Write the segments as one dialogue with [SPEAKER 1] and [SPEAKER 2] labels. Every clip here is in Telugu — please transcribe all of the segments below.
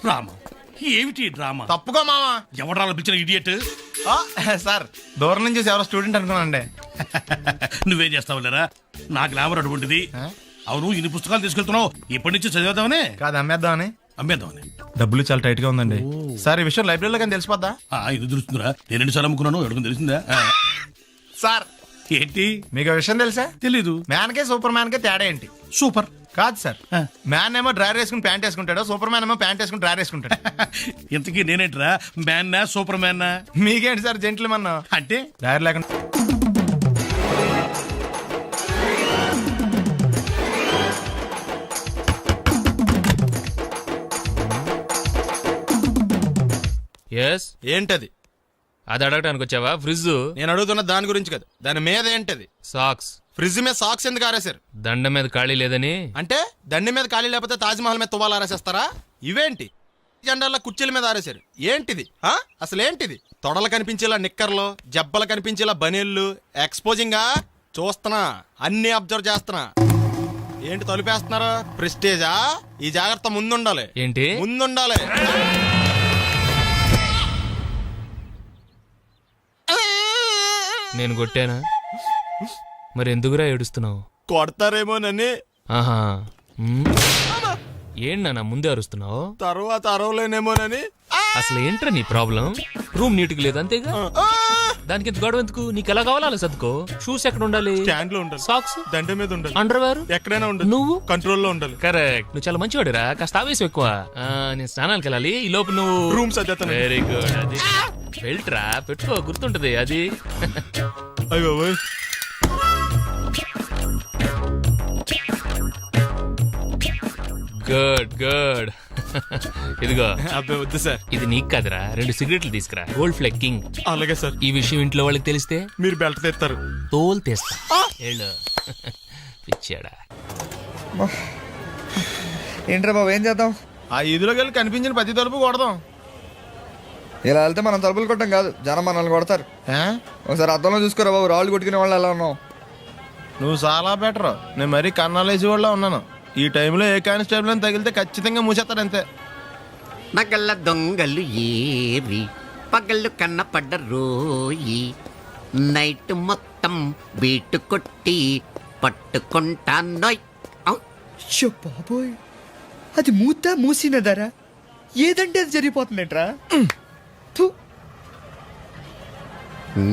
[SPEAKER 1] రామా ఏమిటి డ్రామా?
[SPEAKER 2] తప్పుకో మావా.
[SPEAKER 1] ఎవరా పిలిచిన ఇడియట్?
[SPEAKER 2] సార్ దూరం నుంచి ఎవరో స్టూడెంట్ అనుకున్నానండి.
[SPEAKER 1] నువ్వేం చేస్తావు లేరా? నా గ్లామర్ అటువంటిది. అవును, ఇన్ని పుస్తకాలు తీసుకెళ్తున్నావు, ఇప్పటి నుంచి చదివేద్దామనే
[SPEAKER 2] కాదు అమ్మేద్దామని.
[SPEAKER 1] అమ్మేద్దామని.
[SPEAKER 2] డబ్బులు చాలా టైట్ గా ఉందండి సార్. ఈ విషయం లైబ్రరీలో కానీ తెలిసిపోద్దా?
[SPEAKER 1] ఇది తెలుస్తుందిరా. నేను 2 సార్లు అమ్ముకున్నాను, ఎవరికి తెలిసిందా?
[SPEAKER 2] సార్
[SPEAKER 1] ఏంటి
[SPEAKER 2] మీకు విషయం తెలుసా?
[SPEAKER 1] తెలీదు.
[SPEAKER 2] మ్యాన్ కే సూపర్ మ్యాన్ కే తేడా ఏంటి?
[SPEAKER 1] సూపర్
[SPEAKER 2] కాదు సార్, మ్యాన్ ఏమో డ్రైర్ వేసుకుని ప్యాంట్ వేసుకుంటాడు, సూపర్ మ్యాన్ ఏమో ప్యాంట్ వేసుకుని డ్రైర్ వేసుకుంటాడు.
[SPEAKER 1] ఇంతకీ నేనేంట్రా, మ్యాన్నా సూపర్ మ్యాన్నా?
[SPEAKER 2] మీకేంటి సార్ జెంట్లు మన్నా
[SPEAKER 1] అంటే
[SPEAKER 2] డ్రైర్ లేకుండా. ఏంటది?
[SPEAKER 3] అది అడగటానికి వచ్చావా? ఫ్రిడ్జ్.
[SPEAKER 2] నేను అడుగుతున్న దాని గురించి కదా, దాని మీద ఏంటది?
[SPEAKER 3] సాక్స్.
[SPEAKER 2] ఫ్రిడ్జ్ మీద సాక్స్ ఎందుకు ఆరేశారు?
[SPEAKER 3] దండ మీద ఖాళీ లేదని.
[SPEAKER 2] అంటే దండి మీద ఖాళీ లేకపోతే తాజ్మహల్ మీద తువ్వాలు ఆరేసేస్తారా? ఇవేంటి జెండాల కుర్చీల మీద ఆరేశారు? ఏంటిది అసలు ఏంటిది? తొడలు కనిపించేలా నిక్కర్లు, జబ్బలు కనిపించేలా బనీళ్లు, ఎక్స్పోజింగా చూస్తున్నా, అన్ని అబ్జర్వ్ చేస్తున్నా. ఏంటి తలుపేస్తున్నారు? ప్రెస్టేజా? ఈ జాగ్రత్త ముందుండాలి.
[SPEAKER 3] ఏంటి
[SPEAKER 2] ముందుండాలి?
[SPEAKER 3] నేను కొట్టానా? మరి ఎందుకురా ఏడుస్తున్నావు?
[SPEAKER 2] కొడతారేమోనని.
[SPEAKER 3] ఆహా. ఏంటన్నా ముందే అరుస్తున్నావు?
[SPEAKER 2] తర్వాత అరవలేనేమోనని.
[SPEAKER 3] అసలు ఏంట్రా నీ ప్రాబ్లం? రూమ్ నీట్గా లేదు అంతేగా, దానికి ఇంత గొడవ ఎందుకు? నీకు ఎలా కావాలో అలా సర్దుకో. షూస్ ఎక్కడ ఉండాలి?
[SPEAKER 2] స్టాండ్ లో ఉండాలి.
[SPEAKER 3] సాక్స్
[SPEAKER 2] దండ మీద ఉండాలి.
[SPEAKER 3] అండర్వేర్
[SPEAKER 2] ఎక్కడైనా ఉండాలి.
[SPEAKER 3] నువ్వు
[SPEAKER 2] కంట్రోల్లో ఉండాలి.
[SPEAKER 3] కరెక్ట్. నువ్వు చాలా మంచివాడురా, కాస్త ఆవేశం ఎక్కువ. నేను స్నానానికి వెళ్ళాలి, ఈ లోపు నువ్వు
[SPEAKER 2] రూమ్ సర్దేస్తాను.
[SPEAKER 3] Very good. అది బెల్ట్రా, పెట్టుకో, గుర్తుంటది అది.
[SPEAKER 2] అయ్యో
[SPEAKER 3] గుడ్ గుడ్. ఇదిగో.
[SPEAKER 2] అబ్బాయి వద్దు సార్.
[SPEAKER 3] ఇది నీకు కాదురా, 2 సిగరెట్లు తీసుకురా. Gold flake king.
[SPEAKER 2] అలాగే సార్.
[SPEAKER 3] ఈ విషయం ఇంట్లో వాళ్ళకి తెలిస్తే
[SPEAKER 2] మీరు బెల్ట్ తెస్తారు.
[SPEAKER 3] తోలు తీస్తా. పిచ్చాడా.
[SPEAKER 4] ఏంట్రా బాబు, ఏం చేద్దాం?
[SPEAKER 2] ఆ ఈదులోకి వెళ్ళి కనిపించిన ప్రతి తలుపు కొడదాం.
[SPEAKER 4] ఇలా వెళ్తే మనం తలుపులు కొట్టం కాదు, జనం మనల్ని కొడతారు. ఒకసారి అద్దంలో చూసుకోరా బాబు, రాళ్ళు కొట్టుకునే వాళ్ళు ఎలా ఉన్నావు?
[SPEAKER 2] నువ్వు చాలా బెటర్. నేను మరీ కన్నాలేసి వాళ్ళ ఉన్నాను. ఈ టైంలో ఏ కానిస్టేబుల్ అని తగిలితే ఖచ్చితంగా మూసేస్తాడు అంతే.
[SPEAKER 5] నగల దొంగలు ఏరి పగళ్ళు కన్నపడ్డ రోయి, నైట్ మొత్తం బీటు కొట్టి పట్టుకుంటానోయ్.
[SPEAKER 4] బాబోయ్, అది మూసినదరా? ఏదంటే అది జరిగిపోతుందేంట్రా?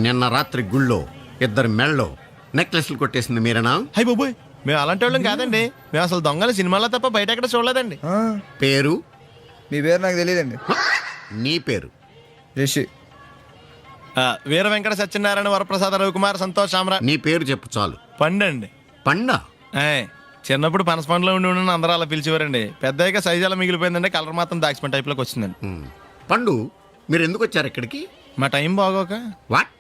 [SPEAKER 5] నిన్న రాత్రి గుళ్ళో 2 మెళ్ళలో నెక్లెస్లు కొట్టేసింది మీరేనా?
[SPEAKER 2] హై బాబోయ్, మేము అలాంటి వాళ్ళం కాదండి. మేము అసలు దొంగలు సినిమాలో తప్ప బయట ఎక్కడ చూడలేదండి.
[SPEAKER 5] పేరు?
[SPEAKER 4] మీ పేరు నాకు తెలియదండి.
[SPEAKER 5] నీ పేరు?
[SPEAKER 4] రిషి.
[SPEAKER 2] వీర వెంకట సత్యనారాయణ వరప్రసాద రవికుమార్ సంతోష్ సామ్రా.
[SPEAKER 5] నీ పేరు చెప్పు చాలు.
[SPEAKER 2] పండండి.
[SPEAKER 5] పండా?
[SPEAKER 2] చిన్నప్పుడు పనస పండులో ఉండి అందరూ అలా పిలిచేవారండి. పెద్దగా సైజ్ అలా మిగిలిపోయిందండి, కలర్ మాత్రం దాచిపోయిన టైప్లోకి వచ్చిందండి.
[SPEAKER 5] పండు, మీరు ఎందుకు వచ్చారు ఇక్కడికి?
[SPEAKER 2] మా టైం బాగోక.
[SPEAKER 5] వాట్?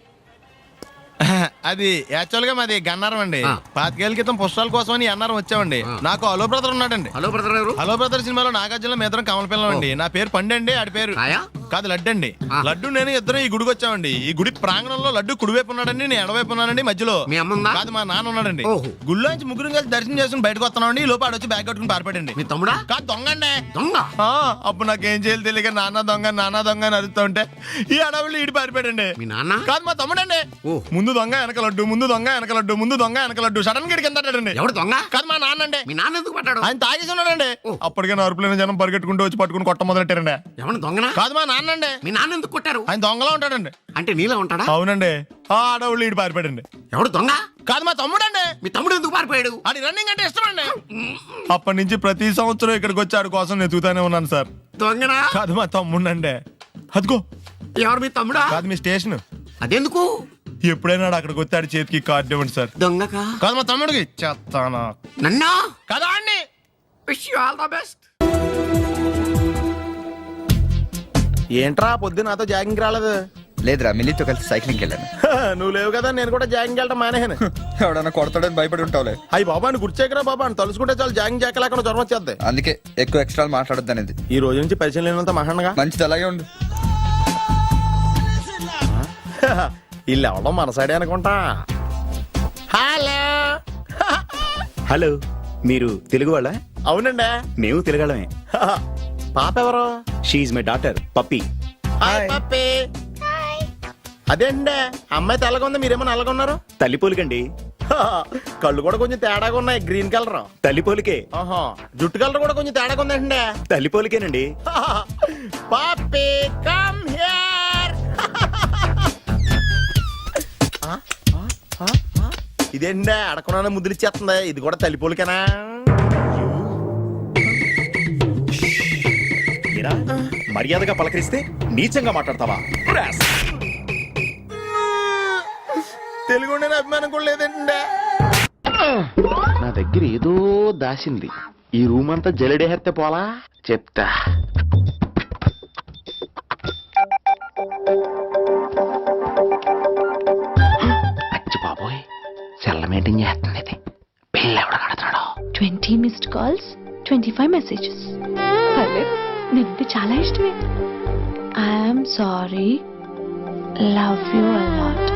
[SPEAKER 2] అది యాక్చువల్ గా మాది గన్నారం అండి. 25 ఏళ్ల క్రితం పుస్తకాల కోసం అని అన్నారం వచ్చామండి. నాకు హలో బ్రదర్ ఉన్నాడండి.
[SPEAKER 5] హలో బ్రదర్ ఎవరు?
[SPEAKER 2] హలో బ్రదర్ సినిమాలో నాగార్జున మేదరం కమల పిల్లం అండి. నా పేరు పండండి, ఆడి పేరు కాదు లడ్డు అండి. లడ్డు నేను ఇద్దరు ఈ గుడికి వచ్చామండి. ఈ గుడి ప్రాంగణంలో లడ్డు కుడివైపు ఉన్నాడండి, నేను ఎడవైపు ఉన్నానండి. మధ్యలో
[SPEAKER 5] మీ అమ్మ
[SPEAKER 2] కాదు మా నాన్న ఉన్నాడండి. గుళ్ళో నుంచి ముగ్గురు కలిసి దర్శనం చేసుకుని బయటకు వస్తున్నామండి. ఈ లోపు ఆడొచ్చి బ్యాగ్ కట్టుకుని పారిపడండి.
[SPEAKER 5] మీ తమ్ముడా?
[SPEAKER 2] కాదు దొంగ అండి.
[SPEAKER 5] దొంగ?
[SPEAKER 2] అప్పుడు నాకేం చేయాలి తెలియక నాన్న దొంగ అని అరుస్తూ ఉంటే ఈ అడవులు ఈడి పారిపోయాడండి.
[SPEAKER 5] మీ నాన్న?
[SPEAKER 2] కాదు మా తమ్ముడండి. ముందు దొంగ వెనక లడ్డు, ముందు దొంగ వెనక లడ్డు, ముందు దొంగ వెనక లడ్డు. సడన్ గా కిందండి.
[SPEAKER 5] ఎవడు దొంగ?
[SPEAKER 2] కాదు మా నాన్న అండి.
[SPEAKER 5] మీ నాన్న ఎందుకు పట్టాడు?
[SPEAKER 2] ఆయన తాగేసి ఉన్నాడండి. అప్పటికే నరుపులైన జనం పరిగెట్టుకుంటూ వచ్చి పట్టుకుని కొట్ట మొదలెట్టారండి.
[SPEAKER 5] ఎవరు దొంగనా?
[SPEAKER 2] కాదు మా నాన్న అండి.
[SPEAKER 5] మీ నాన్న ఎందుకు కొట్టారు?
[SPEAKER 2] ఆయన దొంగలా ఉంటాడండి.
[SPEAKER 5] అంటే నీలా ఉంటాడా?
[SPEAKER 2] అవునండి. ఆ అడవులు ఈడి పారిపోయాడండి.
[SPEAKER 5] ఎవడు దొంగ?
[SPEAKER 2] కాదు మా తమ్ముడండి.
[SPEAKER 5] మీ తమ్ముడు ఎందుకు పారిపోయాడు?
[SPEAKER 2] అది రన్నింగ్ అంటే ఇష్టం అండి. అప్పటి నుంచి ప్రతి సంవత్సరం ఇక్కడికి వచ్చి ఆడి కోసం వెతుకుతానే ఉన్నాను సార్.
[SPEAKER 5] దొంగనా?
[SPEAKER 2] కాదు మా తమ్ముడండి. అదిగో.
[SPEAKER 5] ఎవరు మీ తమ్ముడా?
[SPEAKER 2] కాదు మీ స్టేషన్.
[SPEAKER 5] అదెందుకు?
[SPEAKER 2] ఎప్పుడైనా అక్కడికి వచ్చాడు చేతికి కార్డు ఇవ్వండి సార్.
[SPEAKER 5] దొంగకా?
[SPEAKER 2] కాదు మా తమ్ముడికి చెత్తానా.
[SPEAKER 5] నన్నా?
[SPEAKER 2] కదా అండి.
[SPEAKER 5] Wish you all the best.
[SPEAKER 2] ఏంట్రా పొద్దున నాతో జాగింగ్ రాలేదు?
[SPEAKER 4] లేదురా, మిల్లీతో కలిసి సైక్లింగ్ వెళ్ళాను.
[SPEAKER 2] నువ్వు లేవు కదా, నేను కూడా జాగింగ్ వెళ్ళడం మానేహాను.
[SPEAKER 4] ఎవడన్నా కొడతాడని భయపడి ఉంటావులే.
[SPEAKER 2] అయ్యి బాబా అని గుర్చేకరా బాబా అని తలుసుకుంటే చాలు జాగింగ్ చేయలేకుండా జ్వరం వచ్చేద్ది.
[SPEAKER 4] అందుకే ఎక్కువ ఎక్స్ట్రా మాట్లాడద్దు అనేది.
[SPEAKER 2] ఈ రోజు నుంచి పరిచయం లేనంత మహాన్గా
[SPEAKER 4] మంచిది, అలాగే ఉండు.
[SPEAKER 2] వీళ్ళు ఎవడో మన సైడే అనుకుంటా. హలో
[SPEAKER 6] హలో, మీరు తెలుగు వాళ్ళ?
[SPEAKER 2] అవునండి,
[SPEAKER 6] మేము తెలుగాళ్ళమే.
[SPEAKER 2] పాప ఎవరు?
[SPEAKER 6] She my daughter Pappi.
[SPEAKER 2] Hi Pappi. అదేండే అమ్మాయి తెల్లగా ఉంది, మీరేమో నల్లగా ఉన్నారు.
[SPEAKER 6] తల్లిపోలికండి.
[SPEAKER 2] కళ్ళు కూడా కొంచెం తేడాగా ఉన్నాయి, గ్రీన్ కలర్.
[SPEAKER 6] తల్లిపోలికే.
[SPEAKER 2] ఆహా, జుట్టు కలర్ కూడా కొంచెం తేడాగా ఉందండి.
[SPEAKER 6] తల్లిపోలికేనండి.
[SPEAKER 2] పప్పి కమ్ హియర్. ఇదేంటే అడగకుండా ముద్దులు ఇచ్చేస్తుంది, ఇది కూడా తల్లిపోలికేనా?
[SPEAKER 6] ఏరా, మర్యాదగా పలకరిస్తే నీచంగా మాట్లాడతావా?
[SPEAKER 2] తెలుగు అభిమానం కూడా లేదండి.
[SPEAKER 7] నా దగ్గర ఏదో దాసింది. ఈ రూమ్ అంతా జలడేహెత్తే పోలా చెప్తా. అచ్చి బాబోయ్, సెల్ల మెయింటైన్ చేస్తుంది ఇది. పిల్ల ఎవడ కడతాడు?
[SPEAKER 8] 20 మిస్డ్ కాల్స్, 25 మెసేజెస్. పర్లేదు, నీకు చాలా ఇష్టమే. I'm sorry, love you a lot.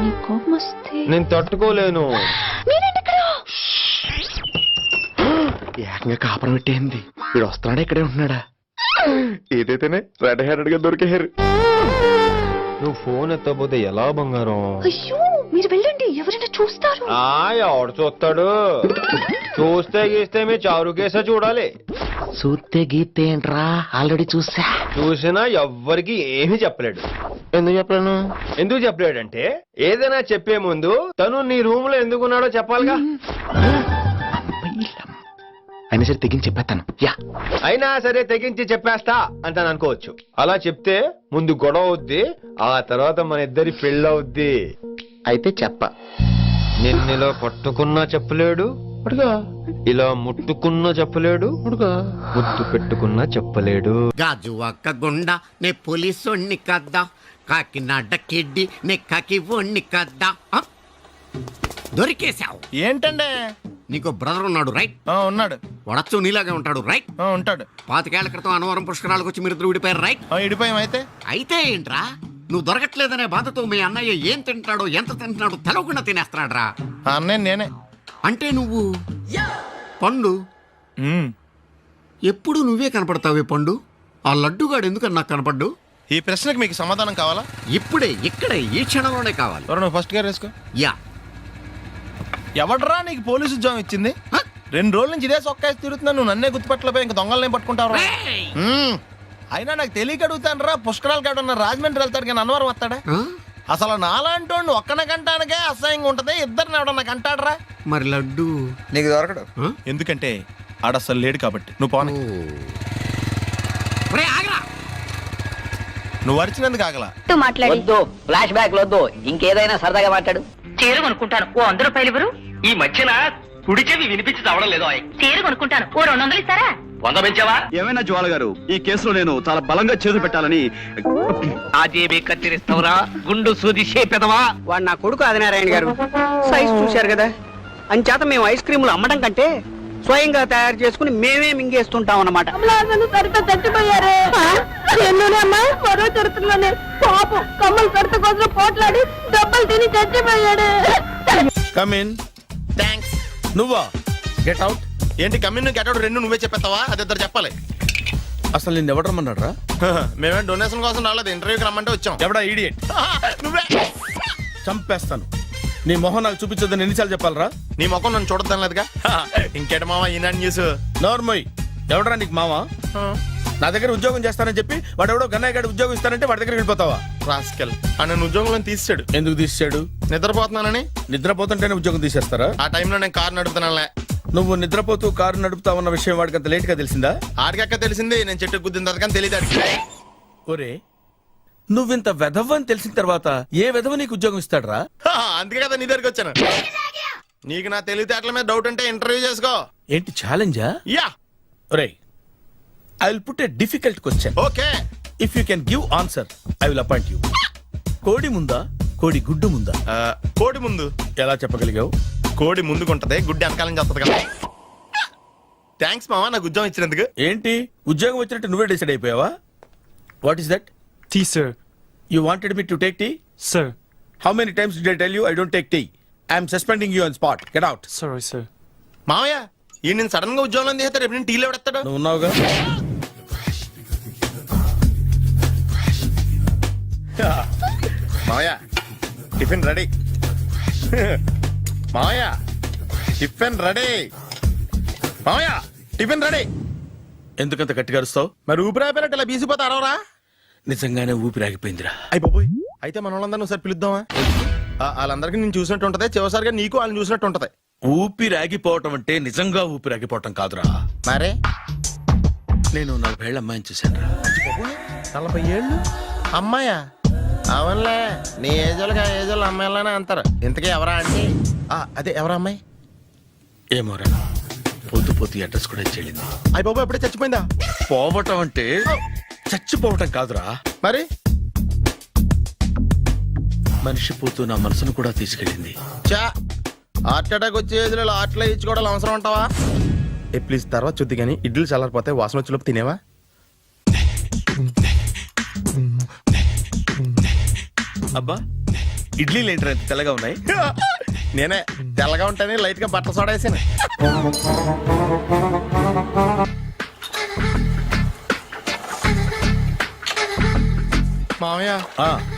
[SPEAKER 8] నీ కోపం వస్తే
[SPEAKER 7] నేను తట్టుకోలేను.
[SPEAKER 8] మీరేంటి ఇక్కడ?
[SPEAKER 7] ఏకంగా కాపురం పెట్టేంది. వీడు వస్తున్నాడా ఇక్కడే ఉంటున్నాడా? ఏదైతేనే రెడ్ హ్యాండెడ్ గా దొరికారు. నువ్వు ఫోన్ ఎత్తపోతే ఎలా బంగారం?
[SPEAKER 8] అయ్యో, మీరు వెళ్ళండి, ఎవరైనా చూస్తారు.
[SPEAKER 7] ఎవడు చూస్తాడు? చూస్తే గీస్తే మీ చారు కేసా చూడాలి. చూస్తే గీస్తే ఏంట్రా, ఆల్రెడీ చూసినా ఎవ్వరికి ఏమీ చెప్పలేడు. ఎందుకు చెప్పలేను? ఎందుకు చెప్పలేడంటే ఏదైనా చెప్పే ముందు తను నీ రూమ్ లో ఎందుకున్నాడో చెప్పాలిగా. అయినా సరే తెగించి చెప్పేస్తాను. అయినా సరే తెగించి చెప్పేస్తా అంటాను అనుకోవచ్చు. అలా చెప్తే ముందు గొడవ అవుద్ది, ఆ తర్వాత మన ఇద్దరి పెళ్ళవుద్ది. అయితే చెప్ప. నిన్నెలా పట్టుకున్నా చెప్పలేడు, ఇలా ముట్టుకున్నా చెప్పలేడు, ముద్దు పెట్టుకున్నా చెప్పలేడు.
[SPEAKER 5] గాజు ఒక్క గుండా నే పోలీసోణ్ణి కద్దా, కాకినాడ కిడ్డి నే కాకి ఒణ్ణి కద్దా. దొరికేశావు.
[SPEAKER 2] ఏంటండి?
[SPEAKER 5] నీకు బ్రదర్ ఉన్నాడు రైట్?
[SPEAKER 2] ఉన్నాడు.
[SPEAKER 5] వడచ్చు నీలాగే ఉంటాడు రైట్?
[SPEAKER 2] ఉంటాడు.
[SPEAKER 5] 25 ఏళ్ల క్రితం అన్నవరం పుష్కరాలకు వచ్చి మీరిద్దరు విడిపోయారు రైట్?
[SPEAKER 2] ఇడిపోయాం. అయితే
[SPEAKER 5] అయితే ఏంట్రా, నువ్వు దొరకట్లేదనే బాధతో మీ అన్నయ్య ఏం తింటాడో ఎంత తింటున్నాడో తెలవకుండా తినేస్తాడ్రా.
[SPEAKER 2] అన్నయ్య నేనే.
[SPEAKER 5] అంటే నువ్వు పండు. ఎప్పుడు నువ్వే కనపడతావే పండు. ఆ లడ్డుగాడు ఎందుకని నాకు కనపడ్డు?
[SPEAKER 2] ఈ ప్రశ్నకు మీకు సమాధానం కావాలా?
[SPEAKER 5] ఇప్పుడే ఇక్కడే ఈ క్షణంలోనే కావాలి.
[SPEAKER 2] నువ్వు ఫస్ట్ గేర్ వేసుకో.
[SPEAKER 5] యా.
[SPEAKER 2] ఎవడరా నీకు పోలీసు ఉద్యోగం ఇచ్చింది? 2 రోజుల నుంచి ఇదే సొక్కాసి తిరుగుతున్నా, నువ్వు నన్నే గుర్తుపట్టలేపోయి ఇంకా దొంగలనే పట్టుకుంటావు. అయినా నాకు తెలియక అడుగుతాను రా, పుష్కరాలు కాడున్న రాజమండ్రి వెళ్తాడు కానీ అన్నవరం వస్తాడా? అసలు నాలాంటి వాడిని ఒక్కన కంటానికే అసహ్యంగా ఉంటది, ఇద్దరిని ఎవడన్నా కంటాడరా?
[SPEAKER 5] మరి లడ్డు
[SPEAKER 4] నీకు దొరకడు.
[SPEAKER 2] ఎందుకంటే ఆడ అసలు లేడు కాబట్టి. నువ్వు పోనీ. నువ్వు అరిచినందుకు ఆగలా.
[SPEAKER 9] వద్దు, ఫ్లాష్ బ్యాక్ వద్దు, ఇంకేదైనా సరదాగా మాట్లాడు.
[SPEAKER 10] చీర కొనుక్కుంటాను, ఓ 100 రూపాయలు ఇవ్వరు?
[SPEAKER 11] ఈ మధ్యన కుడి చెవి వినిపించి చావడం లేదు.
[SPEAKER 10] చీర కొనుక్కుంటాను, ఓ 200 ఇస్తారా?
[SPEAKER 11] 100 పెంచావా?
[SPEAKER 6] ఏమైనా జ్వాల గారు, ఈ కేసులో నేను చాలా బలంగా చేతులు పెట్టాలని.
[SPEAKER 11] ఆజేబీ కత్తిరిస్తావురా, గుండు సూది షేపెదవా.
[SPEAKER 9] వాడు నా కొడుకు ఆదినారాయణ గారు. సైజ్ చూశారు కదా, అంచేత మేము ఐస్ క్రీములు అమ్మడం కంటే స్వయంగా తయారు చేసుకుని మేమే మింగేస్తుంటాం అన్నమాట.
[SPEAKER 8] చచ్చిపోయారే. మరో చరిత్రలోనే పాపం కమ్మలు కడత కోసం పోట్లాడి దెబ్బలు తిని చచ్చిపోయాడు.
[SPEAKER 2] కమిన్. థ్యాంక్స్. నువ్వా? Get out. ఏంటి కమిన్ గెట్ అవుట్ రెండు నువ్వే చెప్పేస్తావా? అది ఇద్దరు చెప్పాలి.
[SPEAKER 1] అసలు నిన్ను ఎవరు రమ్మన్నాడు రా?
[SPEAKER 2] మేమే డొనేషన్ కోసం రాలేదు, ఇంటర్వ్యూకి రమ్మంటే వచ్చాం.
[SPEAKER 1] ఎవడా ఈడియట్?
[SPEAKER 2] నువ్వే.
[SPEAKER 1] చంపేస్తాను. నీ మొహం నాకు చూపించొద్దని ఎన్నిసార్లు చెప్పాలరా?
[SPEAKER 2] నీ ముఖం నన్ను చూడద్దాం లేదుగా. ఇంకేట మావా ఈనాడు న్యూస్.
[SPEAKER 1] నోర్మోయ్, ఎవడరా నీకు మావా? నా దగ్గర ఉద్యోగం చేస్తానని చెప్పి వాడు ఎవడో గన్నయ్య గడి ఉద్యోగం ఇస్తానంటే వాడి దగ్గర వెళ్ళిపోతావా?
[SPEAKER 2] రాస్కెల్. నన్ను ఉద్యోగంలో తీసాడు.
[SPEAKER 1] ఎందుకు తీసాడు?
[SPEAKER 2] నిద్రపోతున్నానని.
[SPEAKER 1] నిద్రపోతుంటేనే ఉద్యోగం తీసేస్తారా?
[SPEAKER 2] ఆ టైంలో నేను కారు నడుపుతున్నానులే.
[SPEAKER 1] నువ్వు నిద్రపోతూ కారు నడుపుతా ఉన్న విషయం వాడికి అంత లేట్ గా తెలిసిందా?
[SPEAKER 2] ఆడికక్క తెలిసింది, నేను చెట్టు గుద్దిన కానీ తెలియదు.
[SPEAKER 1] ఒరే, నువ్వింత వెధవ అని తెలిసిన తర్వాత ఏ వెధవ నీకు ఉద్యోగం ఇస్తాడరా?
[SPEAKER 2] అందుకే కదా నీ దగ్గరికి వచ్చాను. నీకు నా తెలివితేటల మీద డౌట్ అంటే ఇంటర్వ్యూ చేసుకో.
[SPEAKER 1] ఏంటి ఛాలెంజా?
[SPEAKER 2] యా.
[SPEAKER 1] ఒరే, I will put a difficult question.
[SPEAKER 2] Okay.
[SPEAKER 1] If you can give answer I will appoint you. కోడి ముందా, కోడి గుడ్డు ముందా?
[SPEAKER 2] కోడి ముందు.
[SPEAKER 1] ఎలా చెప్పగలిగావు?
[SPEAKER 2] కోడి ముందుకుంటది, గుడ్డి వెనకాలం చేస్తుంది కదా. థ్యాంక్స్ మావా నాకు ఉద్యోగం ఇచ్చినందుకు.
[SPEAKER 1] ఏంటి ఉద్యోగం వచ్చినట్టు నువ్వే డిసైడ్ అయిపోయావా? What is that?
[SPEAKER 6] Tea sir.
[SPEAKER 1] You wanted me to take tea?
[SPEAKER 6] Sir.
[SPEAKER 1] How many times did I tell you I don't take tea? I am suspending you on spot. Get out.
[SPEAKER 6] Sorry, sir.
[SPEAKER 2] మావయ్య ఈ నేను సడన్ గా ఉద్యోగంలో తీస్తే రేపు నేను టీలో పెడతాడు.
[SPEAKER 1] నువ్వు ఉన్నావుగా.
[SPEAKER 6] మావయ్య టిఫిన్ రెడీ. మావయ్య టిఫిన్ రెడీ. మావయ్య టిఫిన్ రెడీ.
[SPEAKER 1] ఎందుకంత గట్టిగా అరుస్తావు?
[SPEAKER 2] మరి ఊపిరి అయిపోయినట్టు ఇలా బీసిపోతే అరవరా?
[SPEAKER 1] నిజంగానే ఊపిరాగిపోయిందిరా.
[SPEAKER 2] అయిపోయి అయితే మన వాళ్ళందరినీ ఒకసారి పిలుద్దామా? వాళ్ళందరికీ నేను చూసినట్టు ఉంటది, చివరిసారిగా నీకు వాళ్ళని చూసినట్టు ఉంటది.
[SPEAKER 1] ఊపిరాగిపోవటం అంటే నిజంగా ఊపిరాగిపోవటం కాదురా.
[SPEAKER 2] మరే
[SPEAKER 1] నేను 40 ఏళ్ల అమ్మాయిని చూశాను రా.
[SPEAKER 2] 40 ఏళ్ళు అమ్మాయా? అవునులే, నీ ఏజోళ్ళకి ఆ ఏజోళ్ళు అమ్మాయిలానే అంటారు. ఇంతకీ ఎవరా అంటే అదే ఎవరా అమ్మాయి?
[SPEAKER 1] ఏమోరా, పొద్దు పొద్దు అడ్రస్ కూడా ఇచ్చేళ్ళింది.
[SPEAKER 2] అయిపోయి ఎప్పుడే చచ్చిపోయిందా?
[SPEAKER 1] పోవటం అంటే చచ్చిపోవటం కాదురా,
[SPEAKER 2] మరి
[SPEAKER 1] మనిషి పోతూ నా మనసును కూడా తీసుకెళ్ళింది.
[SPEAKER 2] చా హార్ట్ అటాక్ వచ్చే ఏజ్లో హార్ట్లో ఇచ్చుకోవడం అవసరం ఉంటావా? ప్లీజ్ తర్వాత చూద్ది కానీ ఇడ్లీ చల్లారిపోతే వాసన వచ్చేలోపు తినేవా?
[SPEAKER 1] అబ్బా, ఇడ్లీలు ఏంట్రా ఇంత తెల్లగా ఉన్నాయి?
[SPEAKER 2] నేనే తెల్లగా ఉంటానే లైట్ గా బట్టలు సోడేసాను. మామయ్య,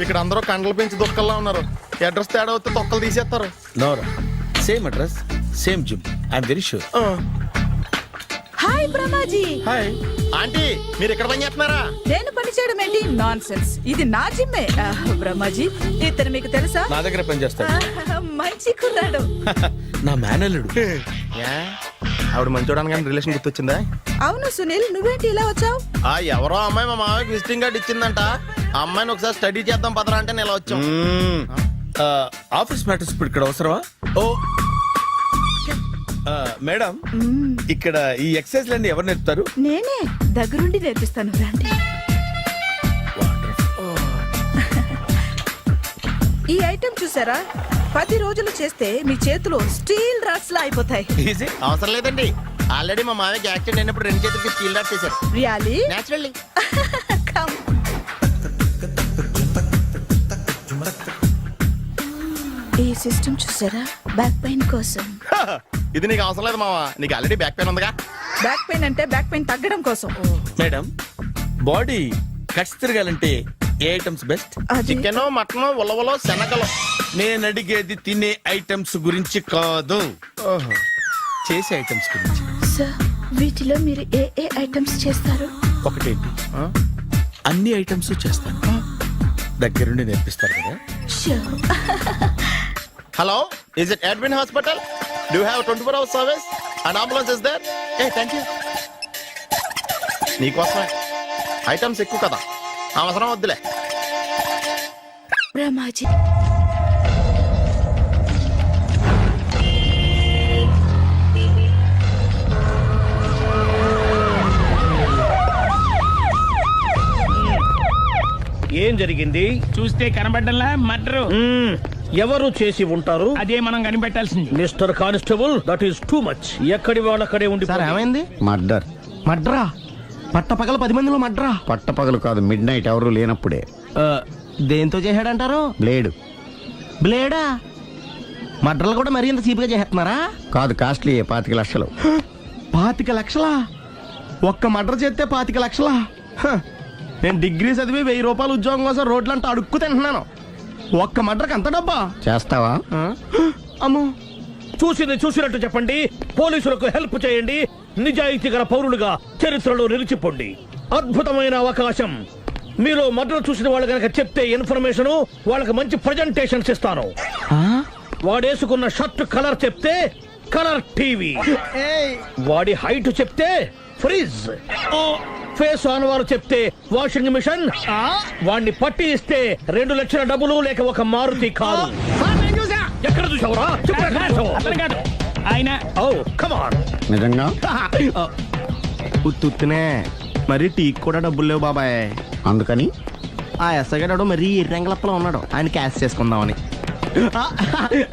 [SPEAKER 2] ఇక్కడ అందరూ కండలు పెంచి దుక్కల్లా ఉన్నారు. అడ్రస్ తేడా వస్తే తొక్కలు తీసేస్తారు.
[SPEAKER 1] నోరా, same address, same gym. I'm very sure.
[SPEAKER 8] Hi Brahmaji.
[SPEAKER 2] Hi aunty, మీరు ఇక్కడ పని చేస్తున్నారా?
[SPEAKER 8] నేను పని చేయడం ఏంటి? Nonsense. ఇది నా జిమ్మే. బ్రహ్మాజీ, ఇతను మీకు తెలుసా?
[SPEAKER 1] నా దగ్గర పని చేస్తాడు.
[SPEAKER 8] మంచి కుర్రాడు.
[SPEAKER 1] నా మేనల్లుడు.
[SPEAKER 2] ఆవిడ మంచోడానికి కానీ రిలేషన్ గుర్తొచ్చిందా?
[SPEAKER 8] అవును సునీల్, నువ్వేంటి ఇలా వచ్చావు?
[SPEAKER 2] ఎవరో అమ్మాయి మా మామయ్యకి విజిటింగ్ కార్డు ఇచ్చిందంట. ఆ అమ్మాయిని ఒకసారి స్టడీ చేద్దాం పదరా అంటే నేను ఇలా వచ్చాం.
[SPEAKER 1] ఆఫీస్ మ్యాటర్స్ ఇప్పుడు ఇక్కడ అవసరమా? ఓ మేడం, ఇక్కడ ఈ ఎక్సర్సైజ్ లన్నీ ఎవరు నేర్పుతారు?
[SPEAKER 8] నేనే దగ్గరుండి నేర్పిస్తాను, రండి. ఈ ఐటెం చూసారా? 10 రోజులు చేస్తే మీ చేతులు స్టీల్ రాట్స్ లా అయిపోతాయి.
[SPEAKER 2] అవసరం లేదండి, ఆల్రెడీ మా మామయ్యకి యాక్సిడెంట్ అయినప్పుడు 2 చేతులకి స్టీల్ డాట్ చేశారు.
[SPEAKER 8] రియల్లీ?
[SPEAKER 2] నేచురల్లీ.
[SPEAKER 8] కమ్. ఈ సిస్టమ్ చూసారా? బ్యాక్ పెయిన్ కోసం.
[SPEAKER 2] ఇది నీకు అవసరం లేదు మావా, నీకు ఆల్రెడీ బ్యాక్ పెయిన్ ఉందిగా.
[SPEAKER 8] బ్యాక్ పెయిన్ అంటే బ్యాక్ పెయిన్ తగ్గడం కోసం.
[SPEAKER 1] మేడం, బాడీ కట్స్ తిరగాలంటే ఏ ఐటమ్స్ బెస్ట్?
[SPEAKER 2] చికెన్, మటన్, ఉలవలో, శనగలు.
[SPEAKER 1] నేను అడిగేది తినే ఐటమ్స్ గురించి కాదు, చేసే ఐటమ్స్ గురించి.
[SPEAKER 8] సార్, వీటిలో మీరు ఏ ఏ ఐటమ్స్ చేస్తారు?
[SPEAKER 1] ఒకటేంటి, అన్ని ఐటమ్స్ చేస్తాను. దగ్గరుండి నేర్పిస్తారు కదా.
[SPEAKER 2] Hello, is it admin hospital? Do you have 24 hours service and ambulance is there? Thank you. నీకోసమే. ఐటమ్స్ ఎక్కువ కదా, అవసరం వద్దులే.
[SPEAKER 8] బ్రహ్మాజీ,
[SPEAKER 11] ఏం జరిగింది?
[SPEAKER 9] చూస్తే కనబడ్డంలా మర్డరు.
[SPEAKER 11] ఎవరు చేసి ఉంటారు?
[SPEAKER 9] అదే మనం కనిపెట్టాల్సింది.
[SPEAKER 11] Mister constable, that is too much. ఎక్కడి వాళ్ళక్కడే ఉండి.
[SPEAKER 2] ఏమైంది?
[SPEAKER 5] మర్డర్.
[SPEAKER 2] మడ్రా? పట్టపగల 10 మందిలో మడ్రా?
[SPEAKER 5] పట్టపగలు కాదు, మిడ్ నైట్ ఎవరు లేనప్పుడే.
[SPEAKER 2] దేంతో చేశాడంటారు?
[SPEAKER 5] బ్లేడ్.
[SPEAKER 2] బ్లేడా? మడ్రలు కూడా మరీ ఇంత చీప్గా చేస్తున్నారా?
[SPEAKER 5] కాదు, కాస్ట్లీ. 25 లక్షలు.
[SPEAKER 2] 25 లక్షలా? ఒక్క మడ్ర చేస్తే 25 లక్షలా? నేను డిగ్రీ చదివి 1000 రూపాయలు ఉద్యోగం కోసం రోడ్లంతా అడుక్కు తింటున్నాను. ఒక్క మడ్రకి అంత డబ్బా?
[SPEAKER 5] చేస్తావా?
[SPEAKER 2] అమ్మో.
[SPEAKER 11] చూసింది చూసినట్టు చెప్పండి. పోలీసులకు హెల్ప్ చేయండి. నిజాయితీ గల పౌరులుగా చరిత్రలో నిలిచిపోండి. అద్భుతమైన అవకాశం. మీరు మర్డర్ చూసిన వాళ్ళు కనుక చెప్తే ఇన్ఫర్మేషన్, వాళ్ళకి మంచి ప్రజెంటేషన్స్ ఇస్తాను. వాడేసుకున్న షర్ట్ కలర్ చెప్తే కలర్ టీవీ, వాడి హైట్ చెప్తే ఫ్రిజ్, ఫేస్ ఆన్ వారు చెప్తే వాషింగ్ మిషన్, వాడిని పట్టి ఇస్తే 2 లక్షల డబ్బులు లేక ఒక మారుతి కారు. ఎక్కడ చూసావురా?
[SPEAKER 9] ఆయన
[SPEAKER 5] నిజంగా
[SPEAKER 2] ఉత్తునే మరి టీకి కూడా డబ్బులు లేవు బాబాయ్.
[SPEAKER 5] అందుకని
[SPEAKER 2] ఆ ఎస్ఐ గారు మరీ ఎర్రంగలప్పలో ఉన్నాడు, ఆయన క్యాష్ చేసుకుందామని.